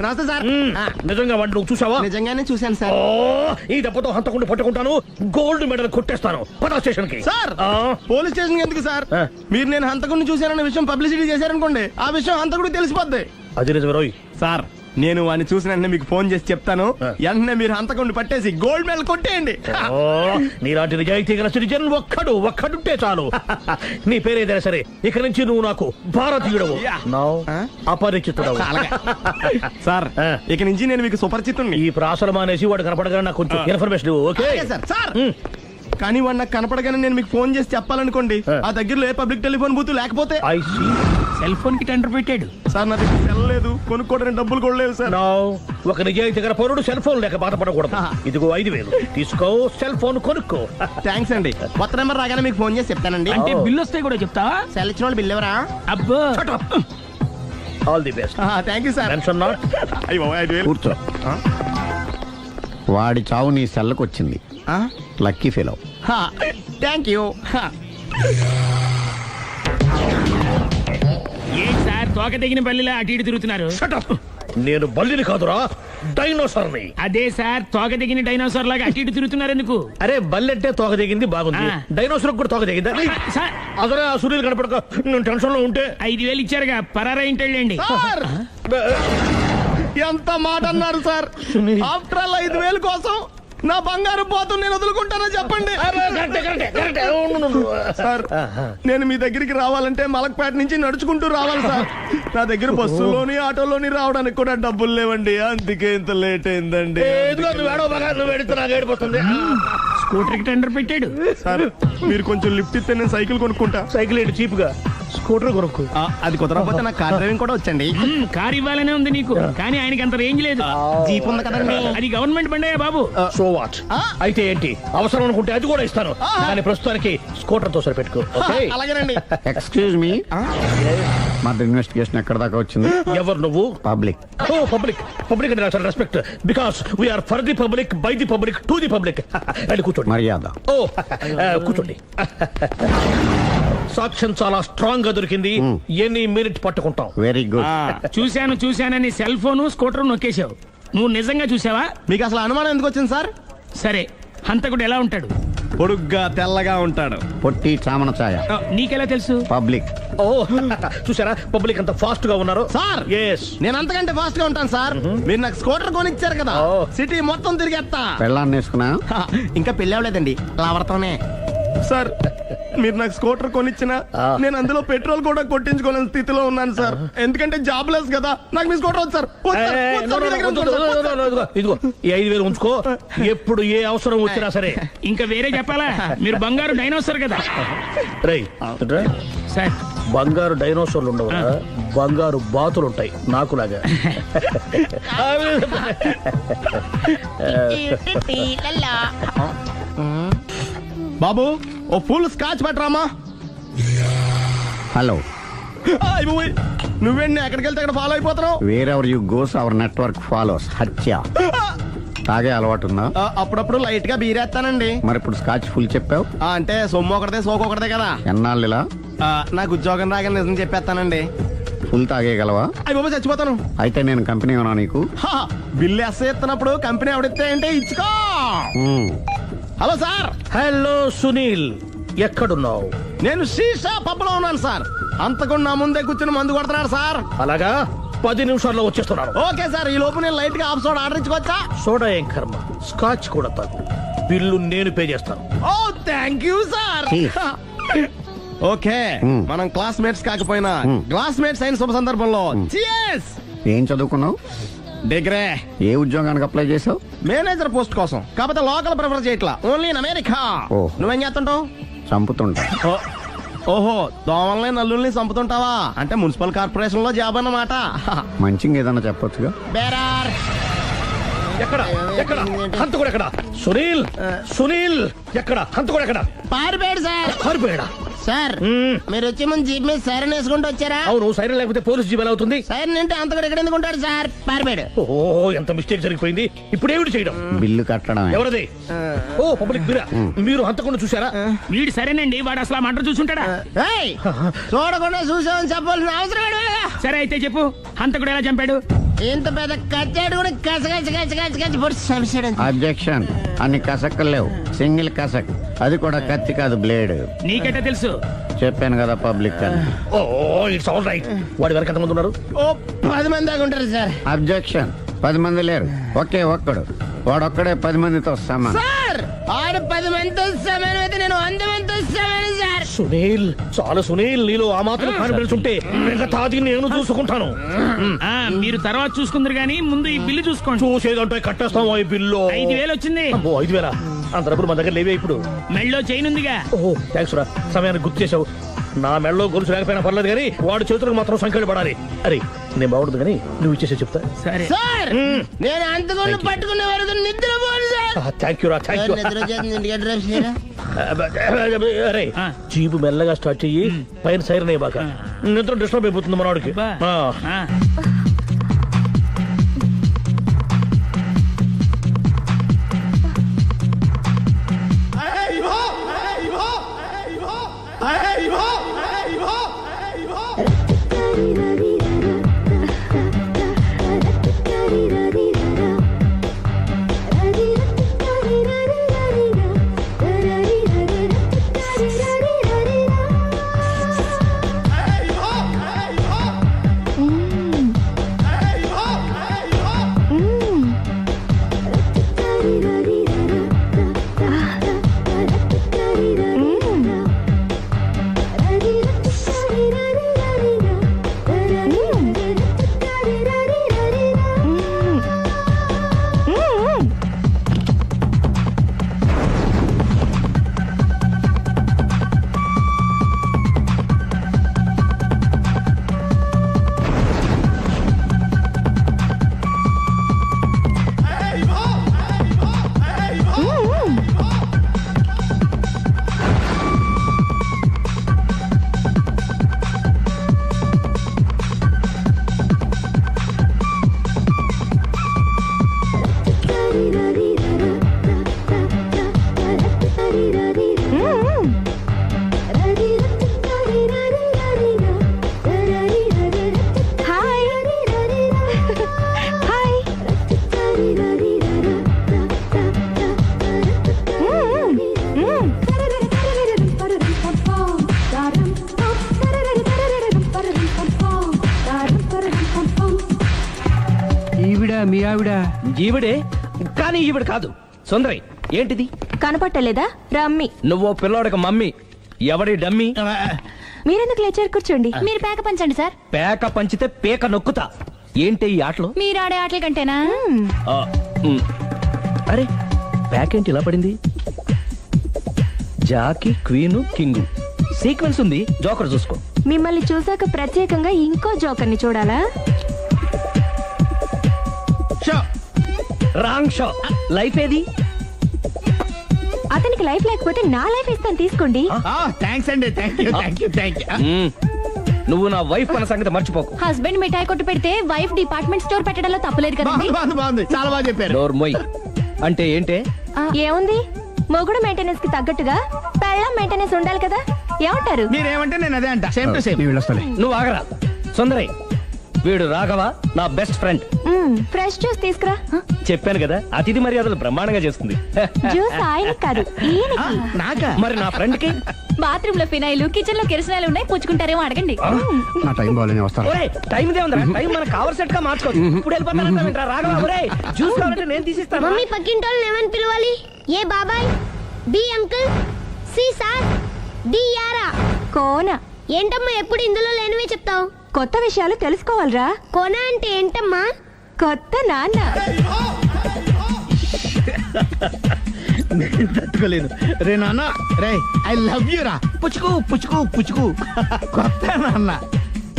[SPEAKER 2] నమస్తే సార్.
[SPEAKER 11] నిజంగా వాడిని నువ్వు చూసావా?
[SPEAKER 2] నిజంగానే చూశాను సార్.
[SPEAKER 11] ఈ దెబ్బతో హంతకుండా పట్టుకుంటాను, గోల్డ్ మెడల్ కొట్టేస్తాను. పద స్టేషన్ కి.
[SPEAKER 2] సార్, పోలీస్ స్టేషన్ ఎందుకు సార్? మీరు నేను హంతకుడిని చూశానన్న విషయం పబ్లిసిటీ చేశారనుకోండి, ఆ విషయం హంతకుడికి తెలిసిపోద్ది.
[SPEAKER 11] అది నిజమే రోయ్.
[SPEAKER 2] సార్, నేను వాడిని చూసిన వెంటనే మీకు ఫోన్ చేసి చెప్తాను. వెంటనే మీరు హంతకుండా పట్టేసి గోల్డ్ మెడల్ కొట్టేయండి.
[SPEAKER 11] ఓ, నీలాంటి నిజాయితీ గల సిటిజన్ ఒక్కడుంటే చాలు. నీ పేరేదైనా సరే ఇక నుంచి నువ్వు నాకు భారతీయుడవు, అపరిచితుడవు.
[SPEAKER 2] సార్ ఇక నుంచి నేను మీకు సుపరిచితుణ్ణి.
[SPEAKER 11] ఈ ప్రాసలు మానేసి వాడు కనపడగా నాకు కొంచెం ఇన్ఫర్మేషన్ ఓకే
[SPEAKER 2] సార్. కానీ వాడు నాకు కనపడగానే నేను మీకు ఫోన్ చేసి చెప్పాలనుకోండి, ఆ దగ్గరలో ఏ పబ్లిక్ టెలిఫోన్ బూత్ లేకపోతే
[SPEAKER 11] సెల్ ఫోన్ కి టెండర్ పెట్టాడు.
[SPEAKER 2] సార్ నా దగ్గర సెల్ లేదు, కొనుక్కోవడానికి డబ్బులు కూడా లేవు సార్.
[SPEAKER 11] ఒక నిజాయితీ గల పౌరుడు సెల్ ఫోన్ లేక బాధపడకూడదు. ఇదిగో 5,000 తీసుకో, సెల్ ఫోన్ కొనుక్కో.
[SPEAKER 2] థ్యాంక్స్ అండి. కొత్త నెంబర్ రాగానే మీకు ఫోన్ చేసి చెప్తానండి.
[SPEAKER 11] అంటే బిల్ వస్తే కూడా చెప్తావా?
[SPEAKER 2] సెల్ ఇచ్చిన వాళ్ళు బిల్ ఎవరా?
[SPEAKER 11] అబ్బో, all the best.
[SPEAKER 2] Thank you sir.
[SPEAKER 11] Tension not.
[SPEAKER 5] కూర్చో. వాడి చావు నీ సెల్లకు వచ్చింది. Lucky fellow.
[SPEAKER 2] Thank you.
[SPEAKER 11] ఏంటి సార్ తోక తెగిన బల్లిలా అటు ఇటు తిరుగుతున్నారు? నేను బల్లిని కాదురా, డైనోసార్ని. అదే సార్, తోక తెగిన డైనోసార్ లాగా అటు ఇటు తిరుగుతున్నారు ఎందుకు? అరే బల్లెట్టే తోక తెగింది బాగుంది, డైనోసార్ కూడా తోక తెగిందా? అసలే ఆ సూర్యులు కనపడక నేను టెన్షన్ లో ఉంటే 5,000 ఇచ్చారుగా, పరారా ఇంటండి.
[SPEAKER 2] ఎంత మాట అన్నారు సార్. ఆఫ్టర్ ఆల్ 5,000 కోసం నా బంగారు పోతు నేను వదులుకుంటానని చెప్పండి. సార్ నేను మీ దగ్గరికి రావాలంటే మలక్పేట నుంచి నడుచుకుంటూ రావాలి సార్. నా దగ్గర బస్సులోని ఆటోలోని రావడానికి కూడా డబ్బులు లేవండి, అందుకే ఇంత లేట్ అయిందండి.
[SPEAKER 11] స్కూటర్ కి టెండర్ పెట్టాడు
[SPEAKER 2] సార్. మీరు కొంచెం లిఫ్ట్ ఇస్తే నేను సైకిల్ కొనుక్కుంటా.
[SPEAKER 11] సైకిల్ ఏంటి చీప్ గా, స్కూటర్ కొనుక్కు.
[SPEAKER 2] అది కుదరకపోతే నాకు కార్ డ్రైవింగ్ కూడా వచ్చండి.
[SPEAKER 11] కార్ ఇవ్వాలనే ఉంది నీకు, కానీ ఆయనకి అంత రేంజ్ లేదు.
[SPEAKER 2] జీప్ ఉంది కదండి.
[SPEAKER 11] అది గవర్నమెంట్ బండే బాబు. So what? అయితే ఏంటి, అవసరం అనుకుంటే అది కూడా ఇస్తాను, కానీ ప్రస్తుతానికి స్కూటర్ తో సరిపెట్టుకో.
[SPEAKER 2] అలాగేనండి.
[SPEAKER 5] ఎక్స్క్యూజ్ మీ, మర్డర్ ఇన్వెస్టిగేషన్ ఎక్కడ దాకా వచ్చింది?
[SPEAKER 11] ఎవరు నువ్వు?
[SPEAKER 5] పబ్లిక్.
[SPEAKER 11] ఓ పబ్లిక్. పబ్లిక్ అంటే నాకు respect, because we are for the public, by the public, to the public. వెళ్ళి కూర్చోండి.
[SPEAKER 5] మర్యాద.
[SPEAKER 11] ఓ కూర్చోండి. సాక్ష్యం చాలా స్ట్రాంగ్ గా దొరికింది, ఎన్ని మినిట్ పట్టుకుంటాం.
[SPEAKER 5] Very good.
[SPEAKER 11] చూశానని సెల్ ఫోన్ స్కూటర్ నొక్కేశావు. నువ్వు నిజంగా చూసావా?
[SPEAKER 2] మీకు అసలు అనుమానం ఎందుకు వచ్చింది సార్?
[SPEAKER 11] సరే, హంతకుడు ఎలా ఉంటాడు?
[SPEAKER 2] పొడుగ్గా తెల్లగా ఉంటాడు.
[SPEAKER 5] పొట్టి చామన ఛాయ.
[SPEAKER 11] నీకెలా తెలుసు?
[SPEAKER 5] పబ్లిక్.
[SPEAKER 11] ఓ చూసారా పబ్లిక్ అంత ఫాస్ట్ గా ఉన్నారు
[SPEAKER 2] సార్. నేను అంతకంటే ఫాస్ట్ గా ఉంటాను సార్. మీరు నాకు స్కూటర్ కొనిచ్చారు కదా, సిటీ మొత్తం తిరిగేస్తా.
[SPEAKER 5] పెళ్ళాన్ని వేసుకున్నా?
[SPEAKER 2] ఇంకా పెళ్లి అవ్వలేదండి, లావర్తోనే. సార్ మీరు నాకు స్కూటర్ కొనిచ్చిన నేను అందులో పెట్రోల్ కూడా కొట్టించుకోలేని స్థితిలో ఉన్నాను సార్. ఎందుకంటే జాబ్ లెస్ కదా, నాకు మీ స్కూటర్ వద్దు సార్.
[SPEAKER 11] ఇదిగో ఈ 5,000 ఉంచుకో, ఎప్పుడు ఏ అవసరం వచ్చినా సరే. ఇంకా వేరే చెప్పాలా? మీరు బంగారు డైనోసార్ కదా. రై సార్, బంగారు డైనోసార్లు ఉండవు, బంగారు బాతులు ఉంటాయి నాకులాగా.
[SPEAKER 2] బాబు ఓ ఫుల్ స్కాచ్ పట్టరామా.
[SPEAKER 5] హలో.
[SPEAKER 2] నువ్వేంటి ఎక్కడికి వెళ్తే అక్కడ ఫాలో అయిపోతున్నావు?
[SPEAKER 5] Wherever you goes our network follows. హత్య. తాగే అలవాటు ఉందా?
[SPEAKER 2] అప్పుడప్పుడు లైట్ గా బీరేస్తానండి.
[SPEAKER 5] మరి ఇప్పుడు స్కాచ్ ఫుల్ చెప్పావు
[SPEAKER 2] అంటే సొమ్ము ఒకటిదే సోకు ఒకటిదే కదా.
[SPEAKER 5] ఎన్నాళ్ళు ఇలా?
[SPEAKER 2] నాకు ఉద్యోగం రాగానే నిజం చెప్పేస్తానండి.
[SPEAKER 5] ఫుల్ తాగేయగలవా?
[SPEAKER 2] అయ్యి బాబు చచ్చిపోతాను.
[SPEAKER 5] అయితే నేను కంపెనీ ఉన్నా నీకు?
[SPEAKER 2] బిల్లు ఎస్ఐ ఎత్తున్నప్పుడు కంపెనీ ఎవడిస్తే అంటే ఇచ్చుకో. Hello sir.
[SPEAKER 11] హలో సునీల్, ఎక్కడున్నావు?
[SPEAKER 2] నేను శీషా పబ్లో ఉన్నాను సార్. అంతకుండా నా ముందే కూర్చుని మందు కొడుతున్నాడు సార్.
[SPEAKER 11] అలాగా, 10 నిమిషాల్లో వచ్చేస్తున్నాను.
[SPEAKER 2] Okay sir. ఈ లోపు నేను లైట్ గా హాఫ్ సోడా ఆర్డర్ ఇచ్చుకోవచ్చా?
[SPEAKER 11] సోడా ఏం కర్మ, స్కాచ్ కూడా తాగు. బిల్లు నేను పే చేస్తాను.
[SPEAKER 2] ఓ థ్యాంక్ యూ సార్. ఓకే, మనం క్లాస్మేట్స్ కాకపోయినా క్లాస్మేట్స్ అయిన శుభ సందర్భంలో చియర్స్.
[SPEAKER 5] ఏం చదువుకున్నావు?
[SPEAKER 2] డిగ్రీ.
[SPEAKER 5] ఏ ఉద్యోగానికి అప్లై చేసావు?
[SPEAKER 2] మేనేజర్ పోస్ట్ కోసం. కాకపోతే లోకల్ ప్రిఫర్ చేయట్లా, ఓన్లీ ఇన్ అమెరికా. నువ్వేం చేస్తుంటావు?
[SPEAKER 5] చంపుతుంటా.
[SPEAKER 2] ఓహో, దోమల్ని నల్లుల్ని చంపుతుంటావా? అంటే మున్సిపల్ కార్పొరేషన్ లో జాబ్ అన్నమాట.
[SPEAKER 5] మంచిగా ఏదన్నా చెప్పొచ్చుగా.
[SPEAKER 2] బేరార్.
[SPEAKER 11] ఎక్కడ ఎక్కడ హంతకుడు ఎక్కడ? సునీల్, సునీల్ ఎక్కడ? హంతకుడు ఎక్కడ?
[SPEAKER 2] పారిపోయాడు సార్.
[SPEAKER 11] పారిపోయాడా?
[SPEAKER 2] సార్ మీరు వచ్చే ముందు జీప్ మీద సైరన్ వేసుకుంటూ వచ్చారా?
[SPEAKER 11] అవును, సైరన్ లేకపోతే పోలీస్ జీప్ ఎలా అవుతుంది?
[SPEAKER 2] సైరన్ అంటే అంతకుడు ఎక్కడ ఎందుకు ఉంటాడు సార్? పారిపోయాడు.
[SPEAKER 11] ఓ ఎంత మిస్టేక్ జరిగిపోయింది. ఇప్పుడు ఏమిటి చేయడం?
[SPEAKER 5] బిల్లు కట్టడం.
[SPEAKER 11] ఎవరది? ఓ పబ్లిక్ మీరా? మీరు హంతకుండా చూసారా? వీడు సరేనండి, వాడు అసలు మంట చూసుంటాడా?
[SPEAKER 2] చూడకుండా చూసామని చెప్పాల్సిన అవసరం.
[SPEAKER 11] సరే అయితే చెప్పు, హంతకుడు ఎలా చంపాడు?
[SPEAKER 5] ఇంత పెద్ద కచ్చాడు కూడా కసగచ్చి పొడి సమస్యడు. అబ్జెక్షన్, అన్ని కసక్కలు లేవు, సింగిల్ కసక్, అది కూడా కత్తి కాదు బ్లేడ్.
[SPEAKER 11] నీకెట్టా తెలుసు?
[SPEAKER 5] చెప్పాను కదా పబ్లిక్ అని.
[SPEAKER 11] Oh it's all right. వాడి వరకు ఎంతమంది ఉన్నారు?
[SPEAKER 5] 10 మంది దాకా ఉంటారు సార్. అబ్జెక్షన్, 10 మంది లేరు, ఒకే ఒక్కడు, వాడొక్కడే 10 మందితో సమానం. సార్ ఆడు 10 మందితో సమానం అయితే నేను 100 మందితో సమానం సార్.
[SPEAKER 11] సునీల్, చాలా సునీల్, నీలో ఆ మాత్రం కాన్ఫిడెన్స్ ఉంటే మిగతాది నేను చూసుకుంటాను.
[SPEAKER 9] మీరు తర్వాత చూసుకుందరు గానీ ముందు ఈ బిల్లు చూసుకోండి.
[SPEAKER 11] చూసేదంటే కట్టేస్తాం ఈ బిల్లు.
[SPEAKER 9] 5,000 వచ్చింది.
[SPEAKER 11] 5,000 అంత డబ్బులు మన దగ్గర లేవే ఇప్పుడు.
[SPEAKER 9] మెళ్ళో చైన్ ఉందిగా.
[SPEAKER 11] ఓహో థ్యాంక్స్ రా, సమయానికి గుర్తు చేసావు. నా మెడలో గొలుసు లేకపోయినా పర్లేదు కానీ వాడి చేతులకు మాత్రం సంఖ్యలు పడాలి. అరే నేను బాగుంటుంది కానీ నువ్వు ఇచ్చేసే చెప్తా.
[SPEAKER 9] సరే
[SPEAKER 5] సార్ నేను అంతకుండా పట్టుకునే వరకు నిద్రపోను సార్.
[SPEAKER 11] థ్యాంక్ యూ రా, థ్యాంక్ యూ. అరే జీపు మెల్లగా స్టార్ట్ చెయ్యి, పైన సైరన్ అయ్యాక నిద్ర డిస్టర్బ్ అయిపోతుంది మనవాడికి.
[SPEAKER 9] మీ ఆవిడ ఈవిడే, కానీ ఈవిడ కాదు. సుందరి ఏంటిది
[SPEAKER 10] కనపట్టలేదా? రమ్మి.
[SPEAKER 9] నువ్వు పిల్లోడక మమ్మీ. ఎవడి డమ్మి?
[SPEAKER 10] మీరెందుకు లేచారు? కూర్చోండి. మీరు పేక పంచండి సార్.
[SPEAKER 9] పేక పంచితే పేక నొక్కుతా. ఏంటి ఈ ఆటలు?
[SPEAKER 10] మీరు ఆడే ఆటల కంటేనా?
[SPEAKER 9] అరే పేక ఏంటి ఇలా పడింది? జాకీ, క్వీను, కింగు సీక్వెన్స్ ఉంది. జోకర్ చూసుకో.
[SPEAKER 10] మిమ్మల్ని చూసాక ప్రత్యేకంగా ఇంకో జోకర్ని చూడాలా?
[SPEAKER 9] Wrong show. లైఫ్ ఏది?
[SPEAKER 10] అతనికి లైఫ్ లేకపోతే నా లైఫ్ ఇస్తాను, తీసుకోండి.
[SPEAKER 9] థ్యాంక్స్ అండి. నువ్వు నా వైఫ్ అన్న సంగతి మర్చిపోకు.
[SPEAKER 10] హస్బెండ్ మిఠాయి కొట్టు పెడితే వైఫ్ డిపార్ట్మెంట్ స్టోర్ పెట్టడంలో తప్పులేదు కదండి.
[SPEAKER 9] చాలా బాగా చెప్పారు. డోర్ మొయ్ అంటే ఏంటే?
[SPEAKER 10] ఏముంది, మొగుడు మెయింటెనెన్స్ కి తగ్గట్టుగా పెళ్ళాం మెయింటెనెన్స్ ఉండాలి కదా. ఏమంటారు?
[SPEAKER 9] మీరేమంటే నేను అదే అంట. Same to same. నువ్వు ఆగరా. సుందరి, వీడు రాఘవ, నా బెస్ట్ ఫ్రెండ్.
[SPEAKER 10] ఫ్రెష్ జ్యూస్ తీసుకురా.
[SPEAKER 9] చెప్పాను కదా, అతిథి మర్యాదలు బ్రహ్మాండంగా చేస్తుంది.
[SPEAKER 10] జ్యూస్ ఆయన కాదు, ఈయనకి.
[SPEAKER 9] నాకా? మరి నా ఫ్రెండ్ కి?
[SPEAKER 10] బాత్రూమ్ లో ఫినాయిల్, కిచెన్ లో కిరసనాయిలు ఉన్నాయి, పుచ్చుకుంటారేమో అడగండి.
[SPEAKER 9] నా టైం బాగాలేని వస్తాను. టైం దే ఉందా? టైం మన కవర్ సెట్ గా మార్చుకోవచ్చు. ఇప్పుడు వెళ్ళిపోతాను. రాఘవ ఒరేయ్, జ్యూస్ కావాలంటే నేను తీసిస్తాను.
[SPEAKER 10] మమ్మీ పక్కింటోళ్ళని ఏమని పిలవాలి? ఏ బాబాయ్, B uncle, C sir, D యారా. కోన. ఏంటమ్మా ఎప్పుడు ఇందులో లేనివే చెప్తావు? కొత్త విషయాలు తెలుసుకోవాలరా. కోన అంటే ఏంటమ్మా? కొత్త నాన్న.
[SPEAKER 9] తట్టుకోలేదు రే నాన్న. రే ఐ లవ్ యూ రా. పుచ్చుకు పుచ్చుకు పుచ్చుకు. కొత్త నాన్న.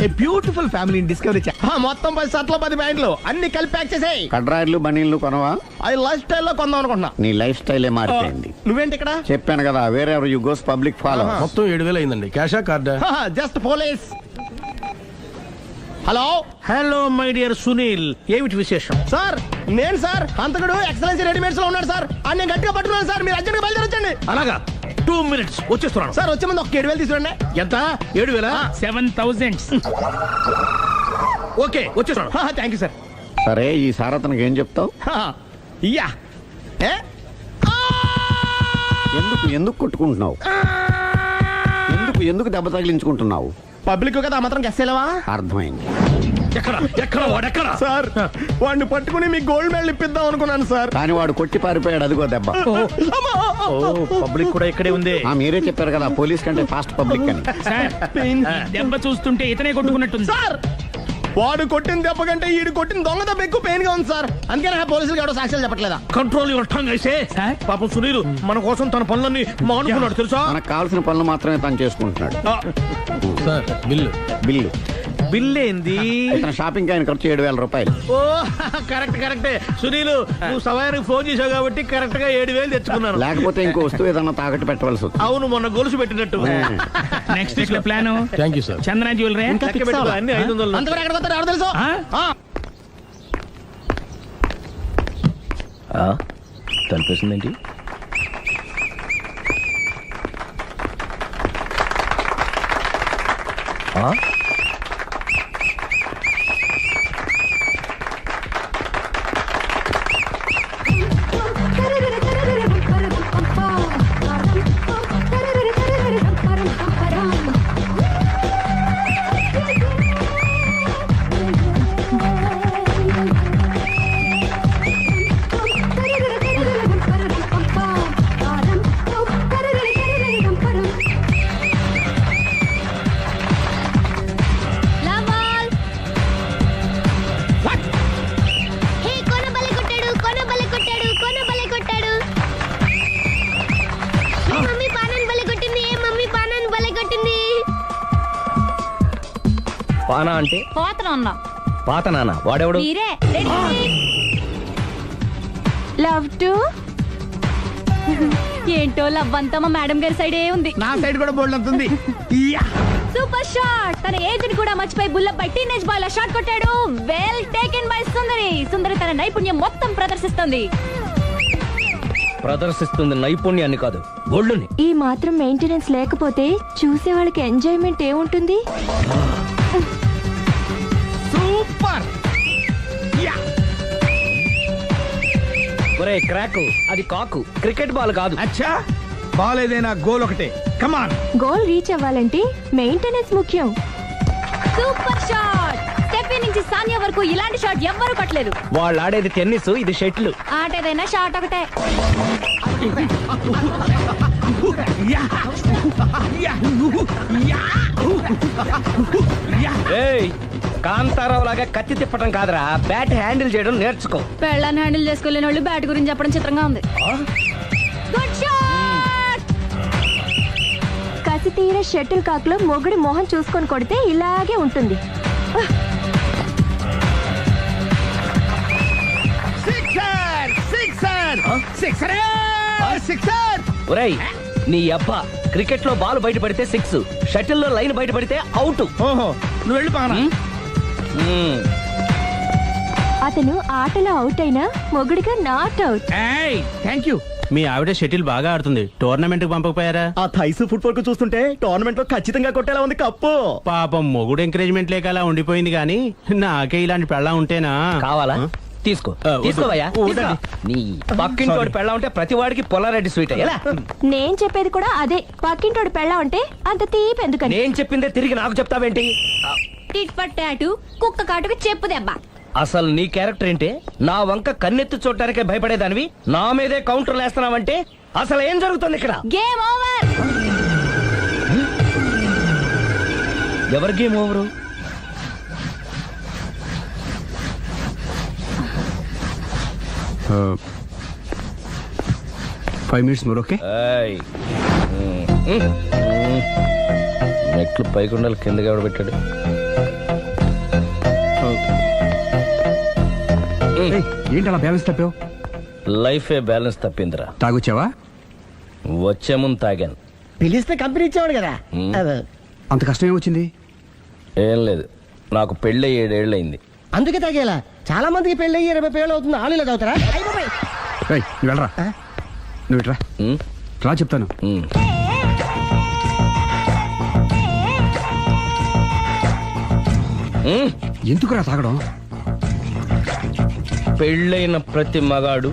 [SPEAKER 9] A beautiful family discovery. మొత్తం 10 షర్ట్లు 10 ప్యాంట్లు అన్ని కలిపి ప్యాక్ చేసేయ్.
[SPEAKER 5] కడ్రాయిలు బనీళ్లు కొనవా?
[SPEAKER 9] అది లైఫ్ స్టైల్ లో కొందాం అనుకుంటున్నా.
[SPEAKER 5] నీ లైఫ్ స్టైలే మారిపోయింది.
[SPEAKER 9] నువ్వేంటి ఇక్కడ?
[SPEAKER 5] చెప్పాను కదా, వేరే ఎవరు యు గోస్ పబ్లిక్ ఫాలో.
[SPEAKER 11] మొత్తం 7,000 అయిందండి. క్యాషా కార్డా?
[SPEAKER 9] Just police.
[SPEAKER 11] Hello hello my dear Sunil, ఏమిటి విశేషం?
[SPEAKER 9] సార్ నేను సార్ అంతకుడు ఎక్సలెన్సీ రెడీమేడ్స్ లో ఉన్నాడు సార్. అని నేను గట్టిగా పట్టుకున్నాను సార్. మీరు అర్జెంట్గా బయలుదేరొచ్చండి.
[SPEAKER 11] అలాగా, 2 minutes వచ్చేస్తున్నాను.
[SPEAKER 9] సార్ వచ్చే ముందు ఒక 7,000 తీసుకురండి.
[SPEAKER 11] ఎంత? 7,000?
[SPEAKER 9] 7,000.
[SPEAKER 11] ఓకే వచ్చేస్తున్నాను.
[SPEAKER 9] Thank you sir.
[SPEAKER 5] సరే ఈసారి అతనికి ఏం చెప్తావు?
[SPEAKER 9] యా ఏ
[SPEAKER 5] ఎందుకు ఎందుకు కొట్టుకుంటున్నావు? ఎందుకు దెబ్బ తగిలించుకుంటున్నావు?
[SPEAKER 9] పబ్లిక్ కదా ఆ మాత్రం గెస్సేలవా?
[SPEAKER 5] అర్థమైంది.
[SPEAKER 11] ఎక్కడ వాడెక్కడ?
[SPEAKER 9] సార్ వాడిని పట్టుకుని మీకు గోల్డ్ మెడల్ ఇప్పిద్దాం అనుకున్నాను సార్.
[SPEAKER 5] కానీ వాడు కొట్టి పారిపోయాడు, అదిగో దెబ్బ.
[SPEAKER 11] పబ్లిక్ కూడా ఇక్కడే ఉంది.
[SPEAKER 5] మీరే చెప్పారు కదా పోలీస్ కంటే ఫాస్ట్ పబ్లిక్ అని.
[SPEAKER 11] దెబ్బ చూస్తుంటే ఇతనే కొట్టుకున్నట్టుంది.
[SPEAKER 9] సార్ వాడు కొట్టిన దెబ్బ కంటే ఈడు కొట్టిన దొంగ దెబ్బ ఎక్కువ పెయిన్ గా ఉంది సార్. అందుకని పోలీసులు ఎవడో సాక్ష్యాలు చెప్పట్లేదా?
[SPEAKER 11] కంట్రోల్ యువర్ టంగ్ అయితే. పాపం సునీల్ మన కోసం తన పనులన్నీ మానుకున్నాడు తెలుసా?
[SPEAKER 5] మనకు కావాల్సిన పనులు మాత్రమే తను చేసుకుంటున్నాడు.
[SPEAKER 11] సార్ బిల్లు
[SPEAKER 5] బిల్లు
[SPEAKER 11] బిల్ ఏంది?
[SPEAKER 5] ఇతను షాపింగ్ ఆయన ఖర్చు 7,000 రూపాయలు.
[SPEAKER 11] ఓ కరెక్టే సునీల్, నువ్వు సమయానికి ఫోన్ చేసావు కాబట్టి కరెక్ట్ గా 7,000 తెచ్చుకున్నాను.
[SPEAKER 5] లేకపోతే ఇంకో వస్తువు ఏదన్నా తాకట్టు పెట్టవలసి వస్తుంది.
[SPEAKER 11] అవును, మొన్న గొలుసు పెట్టినట్టు.
[SPEAKER 3] నెక్స్ట్ వీక్ లో plan.
[SPEAKER 11] Thank you sir.
[SPEAKER 3] Chandra jewellery
[SPEAKER 11] అన్ని 500.
[SPEAKER 9] అంతవరకు ఎక్కడ పోతారు ఎవరు తెలుసు?
[SPEAKER 11] తలిపేసిందేంటి? పానా అంటే పాత నాన్న వాడెవడు?
[SPEAKER 10] లవ్ టు ఏంటో లవ్ అంతా మా మేడం గారి సైడే ఉంది.
[SPEAKER 9] నా సైడ్ కూడా బోల్డ్ అంతుంది.
[SPEAKER 10] Super shot. తన ఏజ్ ని కూడా మర్చిపోయి బుల్లపై టీనేజ్ బాయ్ లా షాట్ కొట్టాడు. వెల్ టేకెన్ బై సుందరి తన నైపుణ్యం మొత్తం ప్రదర్శిస్తుంది
[SPEAKER 11] నైపుణ్యాన్ని కాదు, గోల్డ్ని.
[SPEAKER 10] ఈ మాత్రం మెయింటెనెన్స్ లేకపోతే చూసే వాళ్ళకి ఎంజాయ్మెంట్ ఏముంటుంది?
[SPEAKER 9] సూపర్.
[SPEAKER 11] ఒరే క్రాకు, అది కాకు, క్రికెట్ బాల్ కాదు.
[SPEAKER 9] అచ్చా బాల్ ఏదైనా గోల్ ఒకటే. కమాన్.
[SPEAKER 10] గోల్ రీచ్ అవ్వాలంటే మెయింటెనెన్స్ ముఖ్యం. Super shot. స్టెఫీ నుంచి సానియా వరకు ఇలాంటి షాట్ ఎవ్వరూ కొట్టలేదు.
[SPEAKER 11] వాళ్ళు ఆడేది టెన్నిస్, ఇది షటిల్.
[SPEAKER 10] ఆట ఏదైనా షాట్ ఒకటే.
[SPEAKER 11] కాంతారావు లాగా కత్తి తిప్పటం కాదురా, బ్యాట్ హ్యాండిల్ చేయడం నేర్చుకో.
[SPEAKER 10] పెళ్ళాన్ని హ్యాండిల్ చేసుకోలేని వాళ్ళు బ్యాట్ గురించి చెప్పడం చిత్రంగా ఉంది. Good shot. కసి తీర షటిల్ కాక్ లో మొగుడి మొహం చూసుకొని కొడితే ఇలాగే ఉంటుంది.
[SPEAKER 11] ఒరేయ్ నీ అబ్బా, క్రికెట్ లో బాల్ బయట పడితే 6, షటిల్ లో లైన్ బయట పడితే అవుట్.
[SPEAKER 9] ఓహో నువ్వు వెళ్ళి పానా.
[SPEAKER 10] అతను ఆటలో అవుట్ అయినా మొగుడిగా నాట్ అవుట్.
[SPEAKER 9] Thank you.
[SPEAKER 11] మీ ఆవిడ షటిల్ బాగా ఆడుతుంది, టోర్నమెంట్ కి పంపకపోయారా?
[SPEAKER 6] ఆ థైస్ ఫుట్బాల్ కు చూస్తుంటే టోర్నమెంట్ లో ఖచ్చితంగా కొట్టేలా ఉంది కప్పు.
[SPEAKER 11] పాపం మొగుడు ఎంకరేజ్మెంట్ లేక అలా ఉండిపోయింది గానీ నాకే ఇలాంటి పెళ్ళ ఉంటేనా. కావాలా? తీసుకో తీసుకోవయ్యా. నీ పక్కింటోడి పెళ్ళ ఉంటే ప్రతి వాడికి పొలారెడ్డి స్వీట్ అయ్యా.
[SPEAKER 10] నేను చెప్పేది కూడా అదే. పక్కింటోడు పెళ్ళా ఉంటే అంత తీపి ఎందుకని.
[SPEAKER 11] నేను చెప్పిందే తిరిగి నాకు చెప్తావేంటి?
[SPEAKER 10] టిట్ పట్టాటు కుక్క కాటుకు చెప్పు దెబ్బ.
[SPEAKER 11] అసలు నీ క్యారెక్టర్ ఏంటి? నా వంక కన్నెత్తి చూడటానికే భయపడేదానివి నా మీదే కౌంటర్ వేస్తున్నావంటే అసలు ఏం జరుగుతుంది ఇక్కడ?
[SPEAKER 10] Game over.
[SPEAKER 11] ఎవరి game over?
[SPEAKER 9] 5 minutes more, okay?
[SPEAKER 11] మెట్లు పైకుండలు కిందకి ఎవడ పెట్టాడు?
[SPEAKER 9] ఏంటి అలా బ్యాలెన్స్ తప్పావు?
[SPEAKER 11] లైఫే బ్యాలెన్స్ తప్పిందిరా.
[SPEAKER 9] తాగొచ్చావా?
[SPEAKER 11] వచ్చే ముందు తాగాను.
[SPEAKER 9] పిలిస్తే కంపెనీ ఇచ్చేవాడు కదా. అంత కష్టం ఏమొచ్చింది?
[SPEAKER 11] ఏం లేదు, నాకు పెళ్ళి 7 ఏళ్ళు అయింది.
[SPEAKER 9] అందుకే తాగేలా. చాలా మందికి పెళ్ళి 20 ఏళ్ళు అవుతుంది. ఆలు ఇలా తాగుతారా? నువ్వు వెళ్ళరా, నువ్వు ఇట్రా రా చెప్తాను. ఎందుకురా తాగడం? పెళ్ళైన ప్రతి మగాడు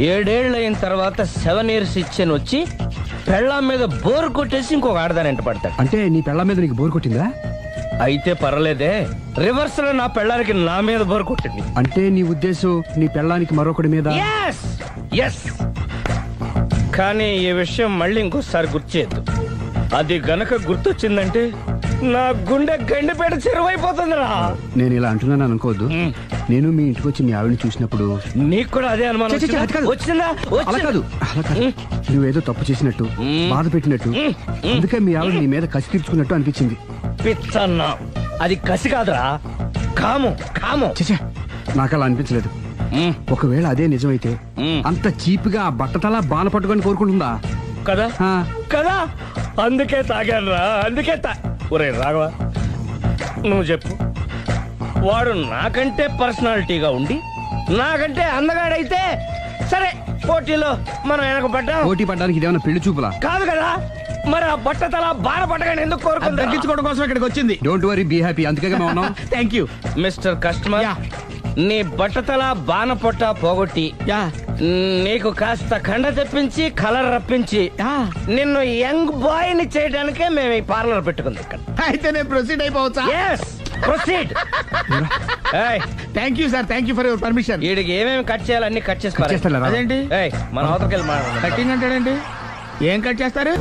[SPEAKER 9] 7 ఏళ్ళు అయిన తర్వాత 7 years ఇచ్చాను వచ్చి పెళ్ళాం మీద బోర్ కొట్టేసి ఇంకొక ఆడదాని పడతాడు.
[SPEAKER 5] అంటే నీ పెళ్ళ మీద నీకు బోర్ కొట్టిందా?
[SPEAKER 9] అయితే పర్లేదే, రివర్స్ లో నా పెళ్ళానికి నా మీద బోర్ కొట్టింది.
[SPEAKER 5] అంటే నీ ఉద్దేశం నీ పెళ్ళానికి మరొకటి మీద?
[SPEAKER 9] Yes yes. కానీ ఈ విషయం మళ్ళీ ఇంకోసారి గుర్తు చేయొద్దు. అది గనక గుర్తొచ్చిందంటే నా గుండె గండిపేట చెరువైపోతుందిరా.
[SPEAKER 5] నేను ఇలా అంటున్నాను అనుకోవద్దు. నేను మీ ఇంటికి వచ్చి మీ ఆవిడని చూసినప్పుడు
[SPEAKER 9] నీకు కూడా అదే అనుమానం
[SPEAKER 5] ఛీ, ఛీ, అది కాదు.
[SPEAKER 9] వచ్చిందా?
[SPEAKER 5] అలా కాదు, అలా కాదు. నువ్వేదో తప్పు చేసినట్టు, బాధ పెట్టినట్టు, అందుకే మీ ఆవిడ నీ మీద కసి తీర్చుకున్నట్టు అనిపించింది.
[SPEAKER 9] పిచ్చన్నా, అది కసి కాదురా, కాము కాము.
[SPEAKER 5] చచ్చా, నాకు అలా అనిపించలేదు. ఒకవేళ అదే నిజమైతే అంత చీప్ గా ఆ బట్టతలా బాణ పట్టుకొని కోరుకుంటుందా?
[SPEAKER 9] కదా
[SPEAKER 5] ఆ.
[SPEAKER 9] కదా, అందుకే తాగాను రా, అందుకే ఒరే రాఘవ, నువ్వు చెప్పు, వాడు నాకంటే పర్సనాలిటీగా ఉండి నాకంటే అందగాడైతే సరే, పోటీలో మనం వెనక పడ్డాం.
[SPEAKER 5] పోటీ పడ్డానికి ఇదేమన్నా పెళ్లి చూపులా?
[SPEAKER 9] కాదు కదా, మరి ఆ బట్టతల బాణ పట్టగానే ఎందుకు కోరుకుంటా?
[SPEAKER 5] తగ్గించుకోవడం కోసం ఇక్కడికి వచ్చింది. Don't worry, be happy. అందుకే మేము ఉన్నాం.
[SPEAKER 9] Thank you mister customer. నీ బట్టతల బాణ పొట్ట పోగొట్టి నీకు కాస్త కండ తెప్పించి కలర్ రప్పించి నిన్ను యంగ్ బాయ్ ని చేయడానికే మేము ఈ పార్లర్ పెట్టుకుంది ఇక్కడ.
[SPEAKER 5] అయితే నేను ప్రొసీడ్ అయిపోవచ్చా?
[SPEAKER 9] yes proceed.
[SPEAKER 5] Thank you sir, thank you for your permission.
[SPEAKER 9] వీడికి ఏమేమి కట్ చేయాలి అన్ని కట్ చేసి
[SPEAKER 5] చేస్తారా?
[SPEAKER 9] అదేంటి మన అవతలకి వెళ్ళి
[SPEAKER 5] కటింగ్ అంటాడండి. ఏం కట్ చేస్తారు?